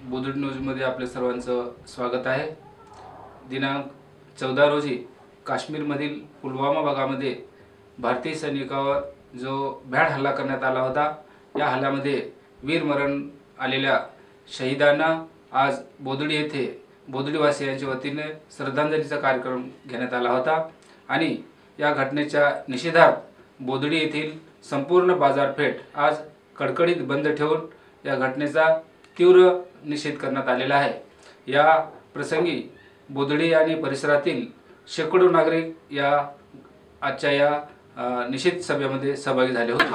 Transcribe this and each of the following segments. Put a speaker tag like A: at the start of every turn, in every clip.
A: बोदुड न्यूजमध्ये आपल्या सर्वांचं स्वागत आहे। दिनांक 14 रोजी काश्मीरमधील पुलवामा भागामध्ये भारतीय सैनिकावर जो भ्याड हल्ला करण्यात आला होता, या हल्ल्यामध्ये वीरमरण आलेल्या शहीदांना आज बोदुडी येथे बोदुडीवासियांच्या वतीने श्रद्धांजलीचा कार्यक्रम घेण्यात आला होता आणि या घटनेच्या निषेधार्थ बोदुडी येथील संपूर्ण बाजारपेठ आज कडकडीत बंद ठेवून या घटनेचा तीव्र निषेध करण्यात आलेला आहे। या प्रसंगी बोदुडी आणि परिसरातील शेकडो नागरिक या आजच्या या निषेध सभेमध्ये सहभागी झाले होते।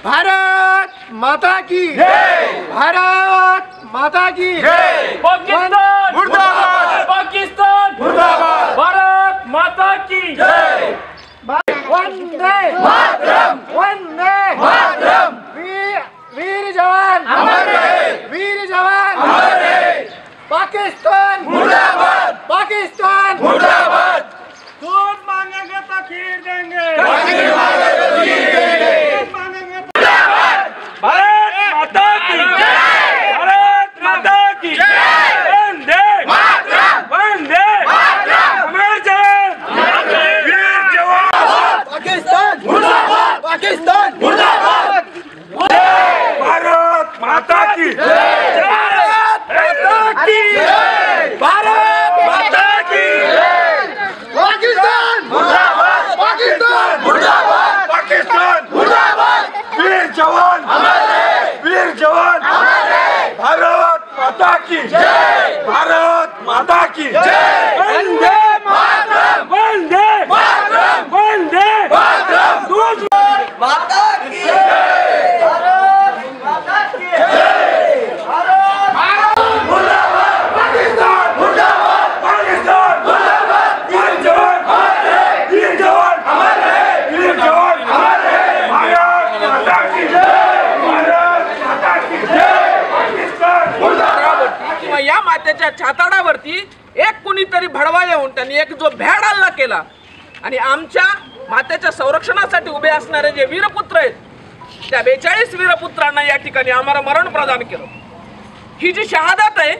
B: भारत माता की जय, भारत माता की जय,
C: पाकिस्तान मुर्दाबाद, पाकिस्तान मुर्दाबाद, भारत माता की जय,
B: वंदे मातरम, वंदे मातरम। वीर जवान अमर रहे, वीर जवान अमर रहे। पाकिस्तान मुर्दाबाद, पाकिस्तान मुर्दाबाद।
C: दूध मांगेंगे तो खीर देंगे,
B: खीर मांगेंगे तो खीर देंगे।
C: दूध मांगेंगे तो भारत माता की जय, भारत माता की जय, वंदे मातरम, वंदे मातरम। अमर जवान, वीर जवान।
B: पाकिस्तान मुर्दाबाद, पाकिस्तान मुर्दाबाद।
C: भारत माता की जय, भारत माता की जय, भारत माता की जय।
B: पाकिस्तान मुर्दाबाद, पाकिस्तान मुर्दाबाद,
C: पाकिस्तान
B: मुर्दाबाद।
C: वीर जवान
B: अमर रहे,
C: वीर जवान
B: अमर रहे।
C: भारत माता की जय, भारत माता की जय, वंदे मातरम, वंदे मातरम, वंदे मातरम। दूध
B: माता की जय, भारत माता की जय, भारत मुर्दाबाद, पाकिस्तान मुर्दाबाद,
C: पाकिस्तान
B: मुर्दाबाद।
C: वीर जवान
B: अमर रहे,
C: वीर जवान
B: अमर रहे,
C: वीर जवान
B: अमर रहे।
C: भारत माता की जय, भारत माता की जय, पाकिस्तान
D: मुर्दाबाद। किंवा या मातेच्या छाताडावरती एक कुणीतरी भडवा येऊन त्यांनी एक जो भ्याड हल्ला केला आणि आमच्या मातेच्या संरक्षणासाठी उभे असणारे जे वीरपुत्र आहेत, त्या 42 वीरपुत्रांना या ठिकाणी आम्हाला मरण प्रदान केलं। ही जी शहादत आहे,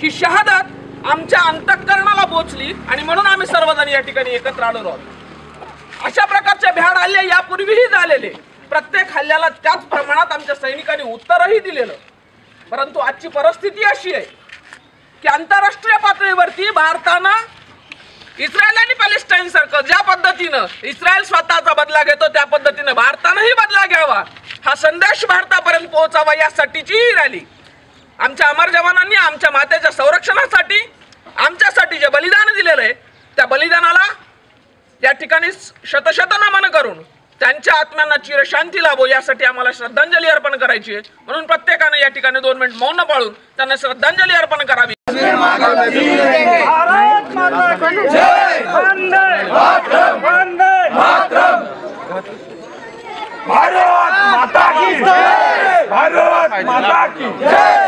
D: ही शहादत आमच्या अंतःकरणाला पोचली आणि म्हणून आम्ही सर्वजण या ठिकाणी एकत्र आलेलो आहोत। अशा प्रकारचे भ्याड हल्ले यापूर्वीही झालेले, प्रत्येक हल्ल्याला त्याच प्रमाणात आमच्या सैनिकांनी उत्तरही दिलेलं। परंतु आजची परिस्थिती अशी आहे की आंतरराष्ट्रीय पातळीवरती भारतानं इस्रायल आणि पॅलेस्टाईन सारखं ज्या पद्धतीनं इस्रायल स्वतःचा बदला घेतो, त्या पद्धतीनं भारतानंही बदला घ्यावा, हा संदेश भारतापर्यंत पोहोचावा, यासाठीची ही रॅली। आमच्या अमर जवानांनी आमच्या मातेच्या संरक्षणासाठी आमच्यासाठी जे बलिदान दिलेलं आहे, त्या बलिदानाला या ठिकाणी शतशत नमन करून त्यांच्या आत्म्यांना चिरशांती लाभो, यासाठी आम्हाला श्रद्धांजली अर्पण करायची आहे। म्हणून प्रत्येकाने या ठिकाणी 2 मिनिट मौन पाळून त्यांना श्रद्धांजली अर्पण करावी।
C: भारत माता की जय, वंदे मातरम, वंदे मातरम। भारत माता की जय, भारत माता की जय।